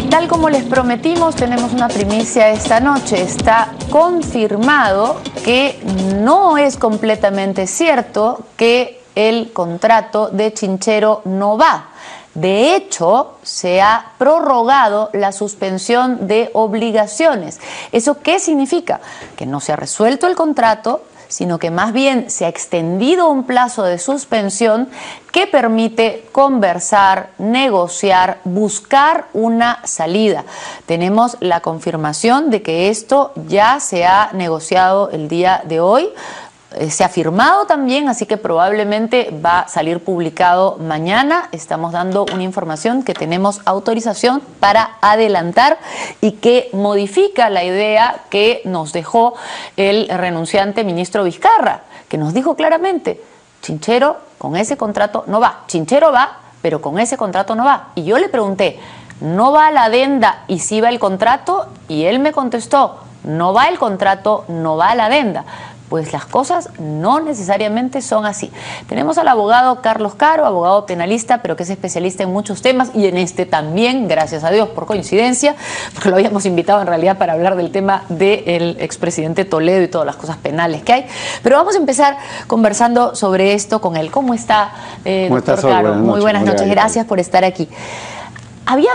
Tal como les prometimos, tenemos una primicia esta noche. Está confirmado que no es completamente cierto que el contrato de Chinchero no va. De hecho, se ha prorrogado la suspensión de obligaciones. ¿Eso qué significa? Que no se ha resuelto el contrato, sino que más bien se ha extendido un plazo de suspensión que permite conversar, negociar, buscar una salida. Tenemos la confirmación de que esto ya se ha negociado el día de hoy. Se ha firmado también, así que probablemente va a salir publicado mañana. Estamos dando una información que tenemos autorización para adelantar y que modifica la idea que nos dejó el renunciante ministro Vizcarra, que nos dijo claramente: Chinchero con ese contrato no va. Chinchero va, pero con ese contrato no va. Y yo le pregunté, ¿no va la adenda y sí va el contrato? Y él me contestó, no va el contrato, no va la adenda. Pues las cosas no necesariamente son así. Tenemos al abogado Carlos Caro, abogado penalista, pero que es especialista en muchos temas y en este también, gracias a Dios, por coincidencia, porque lo habíamos invitado en realidad para hablar del tema del expresidente Toledo y todas las cosas penales que hay. Pero vamos a empezar conversando sobre esto con él. ¿Cómo está, doctor Caro? Muy buenas noches, gracias por estar aquí. Había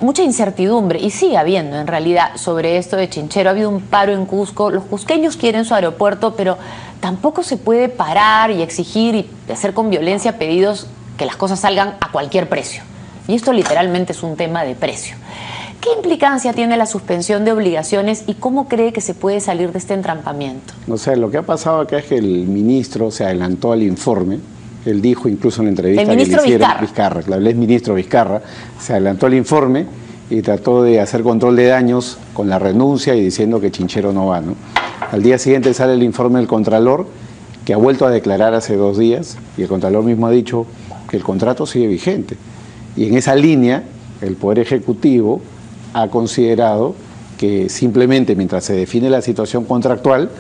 mucha incertidumbre, y sigue habiendo en realidad, sobre esto de Chinchero. Ha habido un paro en Cusco, los cusqueños quieren su aeropuerto, pero tampoco se puede parar y exigir y hacer con violencia pedidos que las cosas salgan a cualquier precio. Y esto literalmente es un tema de precio. ¿Qué implicancia tiene la suspensión de obligaciones y cómo cree que se puede salir de este entrampamiento? O sea, lo que ha pasado acá es que el ministro se adelantó al informe. Él dijo incluso en la entrevista que le hicieron, Vizcarra, el exministro Vizcarra, se adelantó al informe y trató de hacer control de daños con la renuncia y diciendo que Chinchero no va, ¿no? Al día siguiente sale el informe del Contralor, que ha vuelto a declarar hace 2 días, y el Contralor mismo ha dicho que el contrato sigue vigente. Y en esa línea, el Poder Ejecutivo ha considerado que simplemente mientras se define la situación contractual,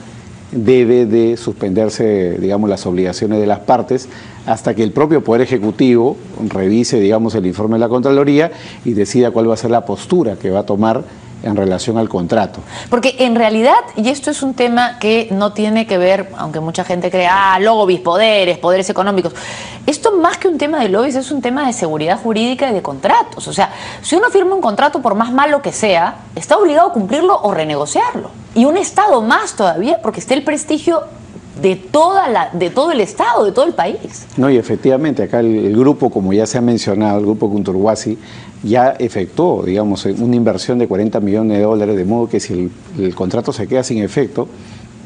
debe de suspenderse, digamos, las obligaciones de las partes hasta que el propio Poder Ejecutivo revise, digamos, el informe de la Contraloría y decida cuál va a ser la postura que va a tomar en relación al contrato. Porque en realidad, y esto es un tema que no tiene que ver, aunque mucha gente cree, lobbies, poderes económicos, esto más que un tema de lobbies es un tema de seguridad jurídica y de contratos. O sea, si uno firma un contrato, por más malo que sea, está obligado a cumplirlo o renegociarlo. Y un Estado más todavía, porque está el prestigio de todo el Estado, de todo el país. No, y efectivamente, acá el grupo, como ya se ha mencionado, el grupo Kunturwasi, ya efectuó, digamos, una inversión de $40 millones, de modo que si el contrato se queda sin efecto,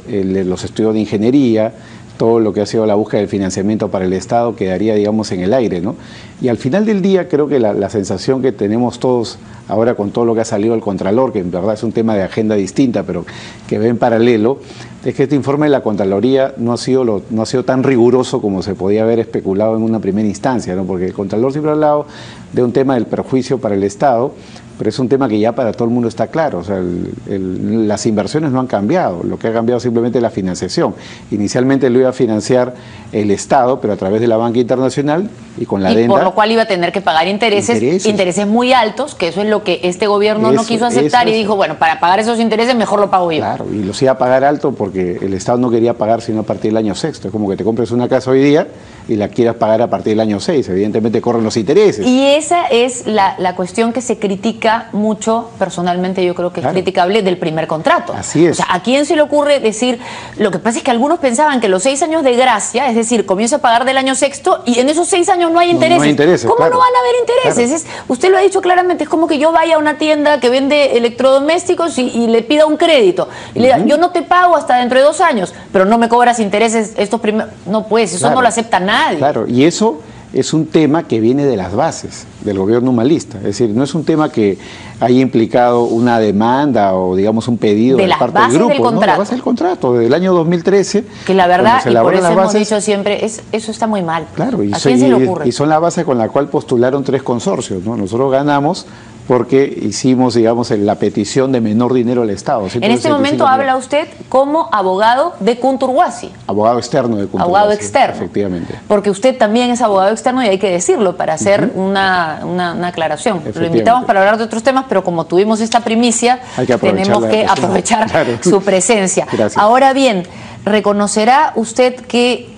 los estudios de ingeniería, todo lo que ha sido la búsqueda del financiamiento para el Estado quedaría, digamos, en el aire, ¿no? Y al final del día creo que la sensación que tenemos todos ahora con todo lo que ha salido del Contralor, que en verdad es un tema de agenda distinta, pero que ve en paralelo, es que este informe de la Contraloría no ha sido tan riguroso como se podía haber especulado en una primera instancia, ¿no? Porque el Contralor siempre ha hablado de un tema del perjuicio para el Estado, pero es un tema que ya para todo el mundo está claro. O sea, las inversiones no han cambiado, lo que ha cambiado simplemente es la financiación. Inicialmente lo iba a financiar el Estado, pero a través de la banca internacional y con la adenda. Por lo cual iba a tener que pagar intereses muy altos, que eso es lo que este gobierno no quiso aceptar y dijo, bueno, para pagar esos intereses mejor lo pago yo. Claro, y los iba a pagar alto porque el Estado no quería pagar sino a partir del año 6º. Es como que te compres una casa hoy día y la quieras pagar a partir del año 6. Evidentemente corren los intereses. Y esa es la cuestión que se critica mucho, personalmente yo creo que es criticable, del primer contrato. Así es. O sea, ¿a quién se le ocurre decir? Lo que pasa es que algunos pensaban que los 6 años de gracia, es decir, comienza a pagar del año 6º y en esos 6 años no hay intereses. No hay intereses, ¿Cómo no van a haber intereses? Usted lo ha dicho claramente, es como que yo vaya a una tienda que vende electrodomésticos y le pida un crédito. Y le diga, yo no te pago hasta dentro de 2 años, pero no me cobras intereses estos primeros. No, pues, eso no lo acepta nadie. Claro, y eso es un tema que viene de las bases del gobierno humanista. Es decir, no es un tema que haya implicado una demanda o, digamos, un pedido de parte del grupo. No, la base del contrato, del año 2013. Que la verdad, y por eso hemos dicho siempre, eso está muy mal. Claro, ¿A quién se le ocurre? Y son la base con la cual postularon 3 consorcios, ¿no? Nosotros ganamos porque hicimos, digamos, la petición de menor dinero al Estado. En este momento habla usted como abogado de Conturhuasi. Abogado externo de Conturhuasi. Abogado externo. Efectivamente. Porque usted también es abogado externo y hay que decirlo para hacer una aclaración. Lo invitamos para hablar de otros temas, pero como tuvimos esta primicia, tenemos que aprovechar su presencia. Gracias. Ahora bien, ¿reconocerá usted que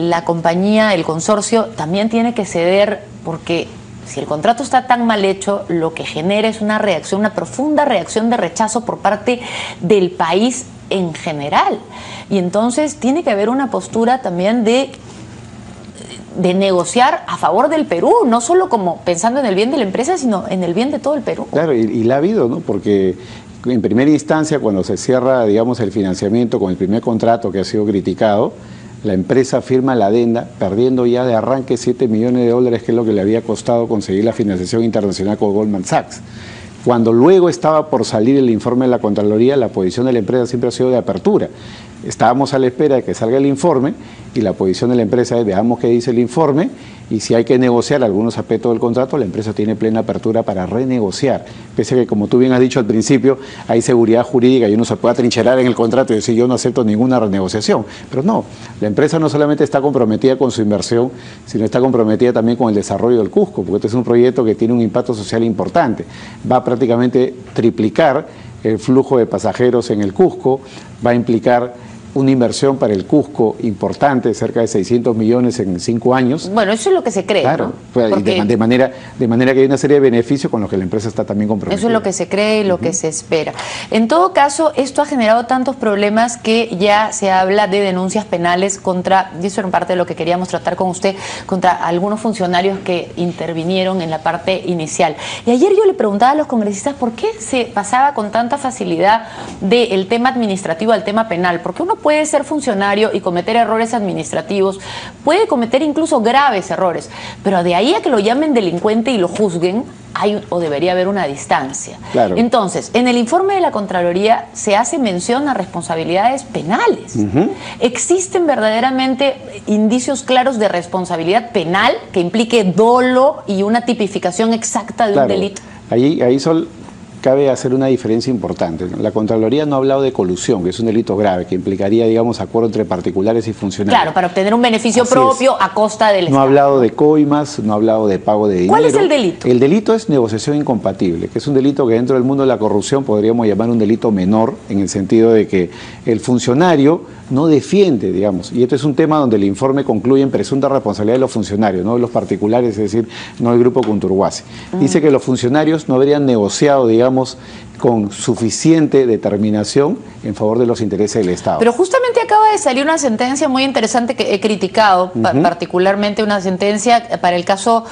la compañía, el consorcio, también tiene que ceder? Porque si el contrato está tan mal hecho, lo que genera es una reacción, una profunda reacción de rechazo por parte del país en general. Y entonces tiene que haber una postura también de negociar a favor del Perú, no solo como pensando en el bien de la empresa, sino en el bien de todo el Perú. Claro, y la ha habido, ¿no? Porque en primera instancia, cuando se cierra, digamos, el financiamiento con el primer contrato que ha sido criticado, la empresa firma la adenda, perdiendo ya de arranque 7 millones de dólares, que es lo que le había costado conseguir la financiación internacional con Goldman Sachs. Cuando luego estaba por salir el informe de la Contraloría, la posición de la empresa siempre ha sido de apertura. Estábamos a la espera de que salga el informe y la posición de la empresa es: veamos qué dice el informe, y si hay que negociar algunos aspectos del contrato, la empresa tiene plena apertura para renegociar. Pese a que, como tú bien has dicho al principio, hay seguridad jurídica y uno se puede atrincherar en el contrato y decir: yo no acepto ninguna renegociación. Pero no, la empresa no solamente está comprometida con su inversión, sino está comprometida también con el desarrollo del Cusco, porque este es un proyecto que tiene un impacto social importante. Va a prácticamente triplicar el flujo de pasajeros en el Cusco, va a implicar una inversión para el Cusco importante, cerca de 600 millones en 5 años. Bueno, eso es lo que se cree, claro, ¿no? Porque de manera que hay una serie de beneficios con los que la empresa está también comprometida. Eso es lo que se cree y lo que se espera. En todo caso, esto ha generado tantos problemas que ya se habla de denuncias penales contra, y eso era parte de lo que queríamos tratar con usted, contra algunos funcionarios que intervinieron en la parte inicial. Y ayer yo le preguntaba a los congresistas por qué se pasaba con tanta facilidad del tema administrativo al tema penal, porque uno puede ser funcionario y cometer errores administrativos, puede cometer incluso graves errores, pero de ahí a que lo llamen delincuente y lo juzguen, hay o debería haber una distancia. Claro. Entonces, en el informe de la Contraloría se hace mención a responsabilidades penales. ¿Existen verdaderamente indicios claros de responsabilidad penal que implique dolo y una tipificación exacta de un delito? Ahí cabe hacer una diferencia importante. La Contraloría no ha hablado de colusión, que es un delito grave, que implicaría, digamos, acuerdo entre particulares y funcionarios. Claro, para obtener un beneficio propio a costa del Estado. No ha hablado de coimas, no ha hablado de pago de dinero. ¿Cuál es el delito? El delito es negociación incompatible, que es un delito que dentro del mundo de la corrupción podríamos llamar un delito menor, en el sentido de que el funcionario no defiende, digamos, y este es un tema donde el informe concluye en presunta responsabilidad de los funcionarios, no de los particulares, es decir, no del grupo Conturhuasi. Dice que los funcionarios no habrían negociado, digamos, con suficiente determinación en favor de los intereses del Estado. Pero justamente acaba de salir una sentencia muy interesante que he criticado, particularmente una sentencia para el caso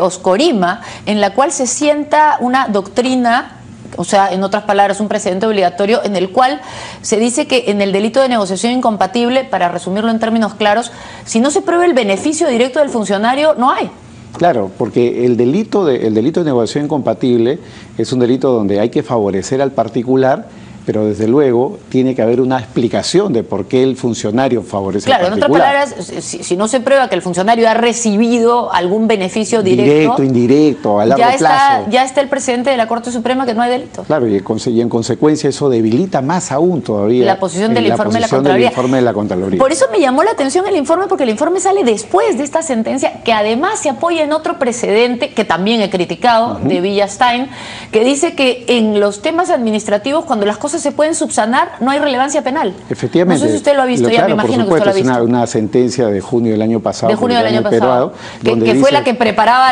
Oscorima, en la cual se sienta una doctrina, o sea, en otras palabras, un precedente obligatorio en el cual se dice que en el delito de negociación incompatible, para resumirlo en términos claros, si no se prueba el beneficio directo del funcionario, no hay. Claro, porque el delito de negociación incompatible es un delito donde hay que favorecer al particular, pero desde luego tiene que haber una explicación de por qué el funcionario favorece al particular. Claro, en otras palabras, si no se prueba que el funcionario ha recibido algún beneficio directo, indirecto, a largo plazo. Ya está el presidente de la Corte Suprema que no hay delito. Claro, y en consecuencia eso debilita más aún todavía la posición del informe de la Contraloría. Por eso me llamó la atención el informe, porque el informe sale después de esta sentencia, que además se apoya en otro precedente que también he criticado, de Villastein, que dice que en los temas administrativos, cuando las cosas se pueden subsanar, no hay relevancia penal. Efectivamente. No sé si usted lo ha visto, ya me imagino que usted lo ha visto. Es una sentencia de junio del año pasado. De junio del año pasado. Que fue la que preparaba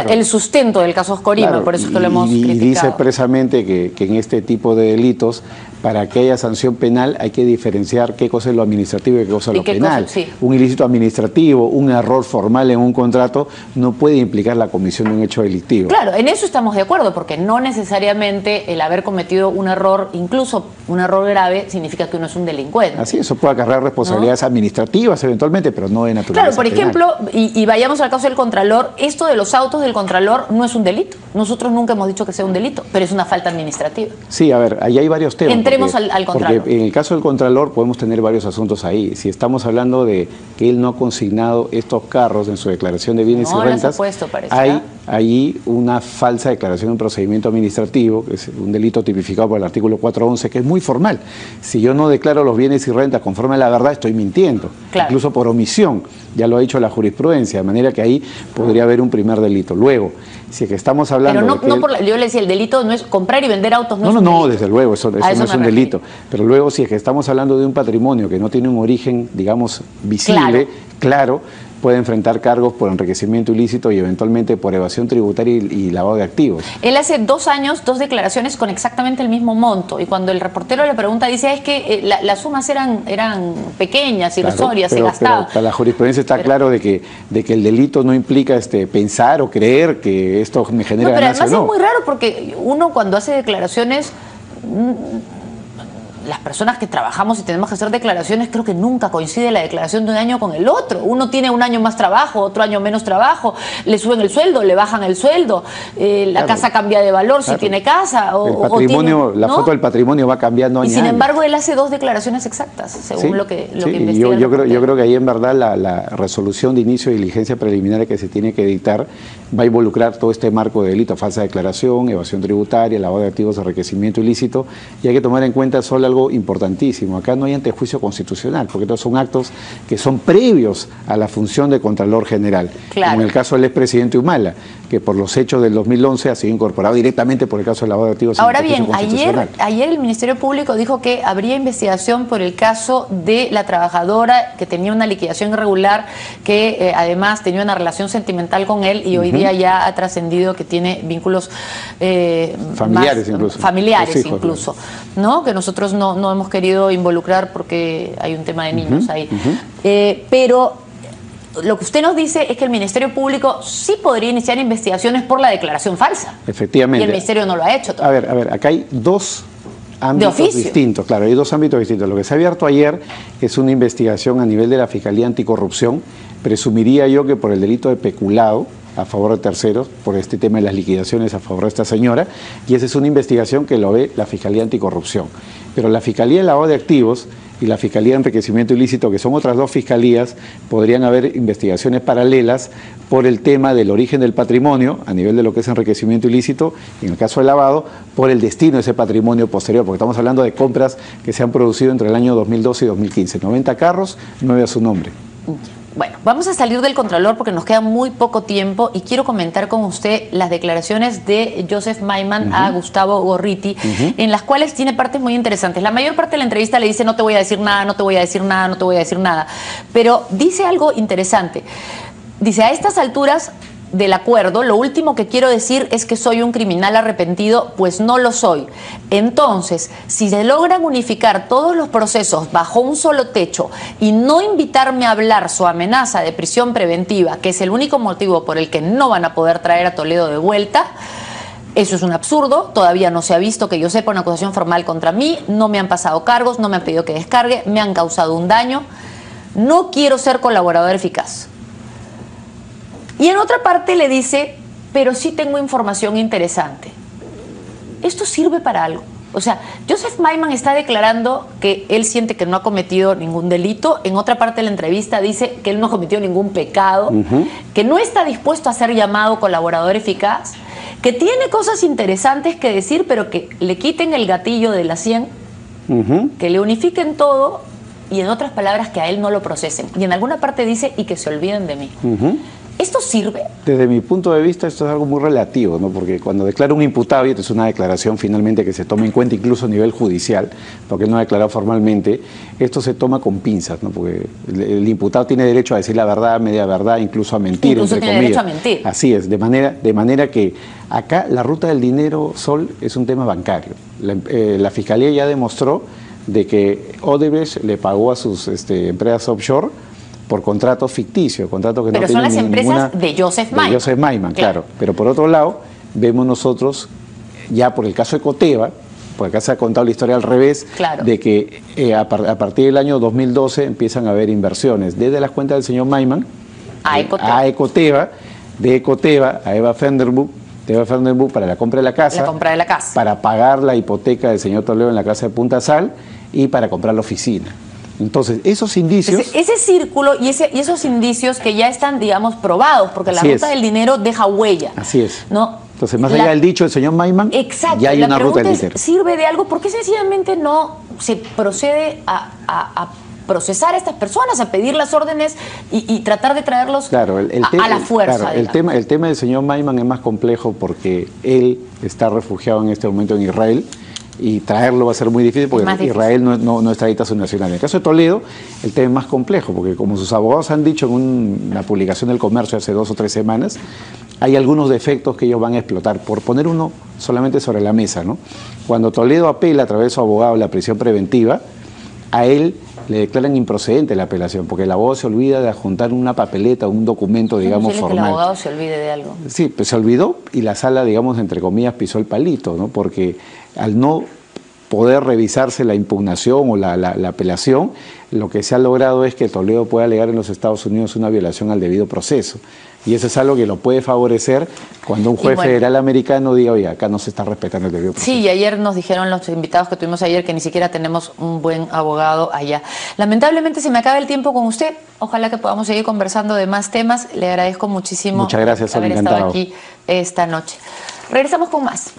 el sustento del caso Oscorima, por eso es que lo hemos criticado. Y dice expresamente que en este tipo de delitos, para que haya sanción penal, hay que diferenciar qué cosa es lo administrativo y qué cosa es lo penal. Un ilícito administrativo, un error formal en un contrato, no puede implicar la comisión de un hecho delictivo. Claro, en eso estamos de acuerdo, porque no necesariamente el haber cometido un error, incluso un error grave significa que uno es un delincuente. Así, eso puede acarrear responsabilidades administrativas eventualmente, pero no de naturaleza Claro, por penal. ejemplo, y vayamos al caso del Contralor, esto de los autos del Contralor no es un delito. Nosotros nunca hemos dicho que sea un delito, pero es una falta administrativa. Sí, a ver, ahí hay varios temas. Entremos al Contralor. Porque en el caso del Contralor podemos tener varios asuntos ahí. Si estamos hablando de que él no ha consignado estos carros en su declaración de bienes y rentas, las ha puesto, parece, hay ahí una falsa declaración en un procedimiento administrativo, que es un delito tipificado por el artículo 411, que es muy formal. Si yo no declaro los bienes y rentas conforme a la verdad, estoy mintiendo, claro, incluso por omisión, ya lo ha dicho la jurisprudencia, de manera que ahí podría haber un primer delito. Luego, si es que estamos hablando... Pero de que yo le decía, el delito no es comprar y vender autos, no es un No, delito. desde luego, eso no es un delito. Pero luego, si es que estamos hablando de un patrimonio que no tiene un origen, digamos, visible, claro, puede enfrentar cargos por enriquecimiento ilícito y eventualmente por evasión tributaria y lavado de activos. Él hace 2 años, 2 declaraciones con exactamente el mismo monto, y cuando el reportero le pregunta, dice, es que las sumas eran pequeñas, irrisorias, se gastaban. Pero la jurisprudencia está claro de que el delito no implica pensar o creer que esto me genera ganancia. Pero además es muy raro porque uno cuando hace declaraciones... Las personas que trabajamos y tenemos que hacer declaraciones, creo que nunca coincide la declaración de un año con el otro. Uno tiene un año más trabajo, otro año menos trabajo, le suben el sueldo, le bajan el sueldo, la casa cambia de valor si tiene casa. El patrimonio, la foto del patrimonio va cambiando año a año. Y sin embargo, él hace 2 declaraciones exactas, según lo que investiga. Yo creo que ahí en verdad la resolución de inicio de diligencia preliminar que se tiene que dictar va a involucrar todo este marco de delito, falsa declaración, evasión tributaria, lavado de activos, enriquecimiento ilícito, y hay que tomar en cuenta solo algo importantísimo. Acá no hay antejuicio constitucional, porque estos son actos que son previos a la función de Contralor General. Claro. Como en el caso del expresidente Humala, que por los hechos del 2011 ha sido incorporado directamente por el caso del lavado de activos. Ahora bien, ayer el Ministerio Público dijo que habría investigación por el caso de la trabajadora que tenía una liquidación irregular, que además tenía una relación sentimental con él y hoy día ya ha trascendido que tiene vínculos familiares incluso, ¿no? Que nosotros no hemos querido involucrar porque hay un tema de niños ahí. Pero lo que usted nos dice es que el Ministerio Público sí podría iniciar investigaciones por la declaración falsa. Efectivamente. Y el Ministerio no lo ha hecho todavía. A ver, acá hay 2 ámbitos distintos. Claro, hay 2 ámbitos distintos. Lo que se ha abierto ayer es una investigación a nivel de la Fiscalía Anticorrupción. Presumiría yo que por el delito de peculado a favor de terceros, por este tema de las liquidaciones a favor de esta señora, y esa es una investigación que lo ve la Fiscalía Anticorrupción. Pero la Fiscalía de Lavado de Activos y la Fiscalía de Enriquecimiento Ilícito, que son otras 2 fiscalías, podrían haber investigaciones paralelas por el tema del origen del patrimonio, a nivel de lo que es enriquecimiento ilícito, y en el caso del lavado, por el destino de ese patrimonio posterior, porque estamos hablando de compras que se han producido entre el año 2012 y 2015. 90 carros, 9 a su nombre. Bueno, vamos a salir del Contralor porque nos queda muy poco tiempo y quiero comentar con usted las declaraciones de Joseph Maiman a Gustavo Gorriti, en las cuales tiene partes muy interesantes. La mayor parte de la entrevista le dice no te voy a decir nada, no te voy a decir nada, no te voy a decir nada, pero dice algo interesante. Dice, a estas alturas del acuerdo, lo último que quiero decir es que soy un criminal arrepentido, pues no lo soy. Entonces, si se logran unificar todos los procesos bajo un solo techo y no invitarme a hablar su amenaza de prisión preventiva, que es el único motivo por el que no van a poder traer a Toledo de vuelta, eso es un absurdo. Todavía no se ha visto que yo sepa una acusación formal contra mí, no me han pasado cargos, no me han pedido que descargue, me han causado un daño. No quiero ser colaborador eficaz. Y en otra parte le dice, pero sí tengo información interesante. ¿Esto sirve para algo? O sea, Joseph Maiman está declarando que él siente que no ha cometido ningún delito. En otra parte de la entrevista dice que él no ha cometido ningún pecado, que no está dispuesto a ser llamado colaborador eficaz, que tiene cosas interesantes que decir, pero que le quiten el gatillo de la 100, que le unifiquen todo y, en otras palabras, que a él no lo procesen. Y en alguna parte dice, y que se olviden de mí. ¿Esto sirve? Desde mi punto de vista esto es algo muy relativo, ¿no? Porque cuando declara un imputado, y esto es una declaración finalmente que se toma en cuenta incluso a nivel judicial, porque él no ha declarado formalmente, esto se toma con pinzas, ¿no? Porque el imputado tiene derecho a decir la verdad, media verdad, incluso a mentir, incluso entre tiene comillas. derecho a mentir. Así es, de manera que acá la ruta del dinero, Sol, es un tema bancario. La Fiscalía ya demostró de que Odebrecht le pagó a sus empresas offshore por contratos ficticios, contratos que pero no son tienen las empresas de Joseph Maiman. De Joseph Maiman, claro. Pero por otro lado, vemos nosotros, ya por el caso de Coteva, porque acá se ha contado la historia al revés, Claro. de que a partir del año 2012 empiezan a haber inversiones desde las cuentas del señor Maiman A Ecoteva. a Ecoteva, de Ecoteva a Eva Fenderburg, de Eva Fenderburg para la compra de la casa, La compra de la casa. para pagar la hipoteca del señor Toledo en la casa de Punta Sal y para comprar la oficina. Entonces, esos indicios... Ese círculo y esos indicios que ya están, digamos, probados, porque la Así ruta es. del dinero deja huella. Así es. ¿No? Entonces, más allá del dicho del señor Maiman, Exacto. ya hay La una ruta del pregunta dinero. es, ¿sirve de algo? ¿Por qué sencillamente no se procede a procesar a estas personas, a pedir las órdenes y tratar de traerlos Claro, a la fuerza? Claro, el tema del señor Maiman es más complejo porque él está refugiado en este momento en Israel y traerlo va a ser muy difícil porque más difícil. Israel no extradita a su nacional. En el caso de Toledo, el tema es más complejo porque como sus abogados han dicho en una publicación del Comercio hace 2 o 3 semanas, hay algunos defectos que ellos van a explotar. Por poner uno solamente sobre la mesa, ¿no? Cuando Toledo apela a través de su abogado la prisión preventiva, a él le declaran improcedente la apelación, porque el abogado se olvida de adjuntar una papeleta, un documento, digamos, Es posible formal. que el abogado se olvide de algo. Sí, pues se olvidó y la sala, digamos, entre comillas, pisó el palito, ¿no? Porque al no poder revisarse la impugnación o la apelación, lo que se ha logrado es que Toledo pueda alegar en los Estados Unidos una violación al debido proceso. Y eso es algo que lo puede favorecer cuando un juez federal americano diga, oye, acá no se está respetando el debido proceso. Sí, y ayer nos dijeron los invitados que tuvimos ayer que ni siquiera tenemos un buen abogado allá. Lamentablemente se me acaba el tiempo con usted. Ojalá que podamos seguir conversando de más temas. Le agradezco muchísimo Muchas gracias, haber encantado. estado aquí esta noche. Regresamos con más.